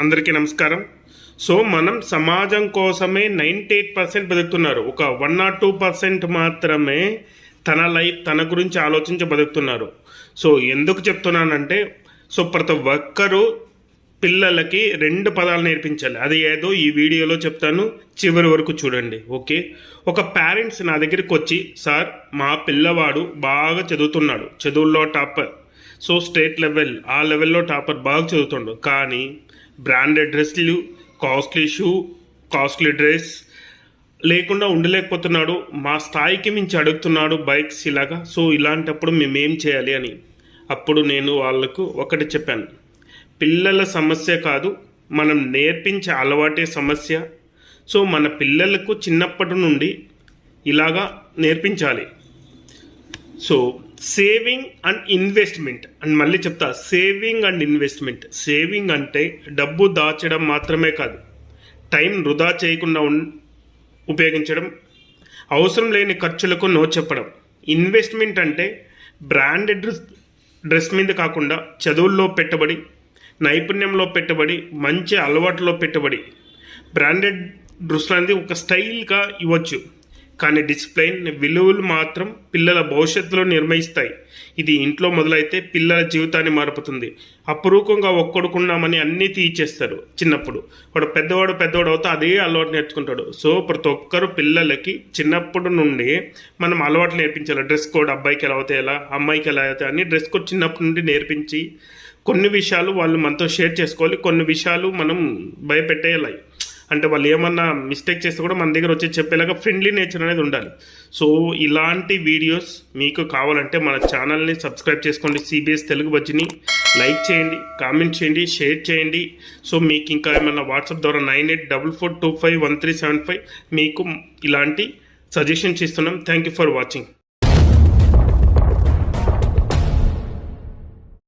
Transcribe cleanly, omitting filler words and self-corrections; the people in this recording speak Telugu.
అందరికీ నమస్కారం. సో మనం సమాజం కోసమే 98% బతుకుతున్నారు. ఒక 1 or 2% మాత్రమే తన లైఫ్ తన గురించి ఆలోచించి బతుకుతున్నారు. సో ఎందుకు చెప్తున్నానంటే, సో ప్రతి ఒక్కరూ పిల్లలకి 2 పదాలు నేర్పించాలి. అది ఏదో ఈ వీడియోలో చెప్తాను, చివరి వరకు చూడండి. ఓకే, ఒక పేరెంట్స్ నా దగ్గరికి వచ్చి, సార్ మా పిల్లవాడు బాగా చదువుతున్నాడు, చదువుల్లో టాపర్, సో స్టేట్ లెవెల్ ఆ లెవెల్లో టాపర్ బాగా చదువుతుండు, కానీ బ్రాండెడ్ డ్రెస్లు, కాస్ట్లీ షూ, కాస్ట్లీ డ్రెస్ లేకుండా ఉండలేకపోతున్నాడు, మా స్థాయికి మించి అడుగుతున్నాడు బైక్స్ ఇలాగా. సో ఇలాంటప్పుడు మేమేం చేయాలి అని అప్పుడు నేను వాళ్ళకు ఒకటి చెప్పాను, పిల్లల సమస్య కాదు, మనం నేర్పించే అలవాటే సమస్య. సో మన పిల్లలకు చిన్నప్పటి నుండి ఇలాగా నేర్పించాలి. సో సేవింగ్ అండ్ ఇన్వెస్ట్మెంట్ అని మళ్ళీ చెప్తా, సేవింగ్ అండ్ ఇన్వెస్ట్మెంట్. సేవింగ్ అంటే డబ్బు దాచడం మాత్రమే కాదు, టైం వృధా చేయకుండా ఉపయోగించడం, అవసరం లేని ఖర్చులకు నో చెప్పడం. ఇన్వెస్ట్మెంట్ అంటే బ్రాండెడ్ డ్రెస్ మీద కాకుండా చదువుల్లో పెట్టుబడి, నైపుణ్యంలో పెట్టుబడి, మంచి అలవాటులో పెట్టుబడి. బ్రాండెడ్ డ్రెస్లు అనేది ఒక స్టైల్గా ఇవ్వచ్చు, కానీ డిసిప్లైన్, విలువలు మాత్రం పిల్లల భవిష్యత్తులో నిర్ణయిస్తాయి. ఇది ఇంట్లో మొదలైతే పిల్లల జీవితాన్ని మారుపుతుంది. అపురూపంగా ఒక్కడుకున్నామని అన్నీ తీసేస్తారు చిన్నప్పుడు. వాడు పెద్దవాడు అవుతా అదే అలవాటు నేర్చుకుంటాడు. సో ప్రతి ఒక్కరు పిల్లలకి చిన్నప్పటి నుండి మనం అలవాట్లు నేర్పించాలి. డ్రెస్ కోడ్ అబ్బాయికి ఎలా అవుతాయి, ఎలా అమ్మాయికి ఎలా అవుతాయి అని డ్రెస్ కోడ్ చిన్నప్పటి నుండి నేర్పించి, కొన్ని విషయాలు వాళ్ళు మనతో షేర్ చేసుకోవాలి, కొన్ని విషయాలు మనం భయపెట్టేయాలి. అంటే వాళ్ళు ఏమన్నా మిస్టేక్ చేస్తే కూడా మన దగ్గర వచ్చి చెప్పేలాగా ఫ్రెండ్లీ నేచర్ అనేది ఉండాలి. సో ఇలాంటి వీడియోస్ మీకు కావాలంటే మన ఛానల్ని సబ్స్క్రైబ్ చేసుకోండి. సిబిఎస్ తెలుగు బజ్జిని లైక్ చేయండి, కామెంట్ చేయండి, షేర్ చేయండి. సో మీకు ఇంకా ఏమన్నా వాట్సాప్ ద్వారా 9844251375 మీకు ఇలాంటి సజెషన్స్ ఇస్తున్నాం. Thank you for watching.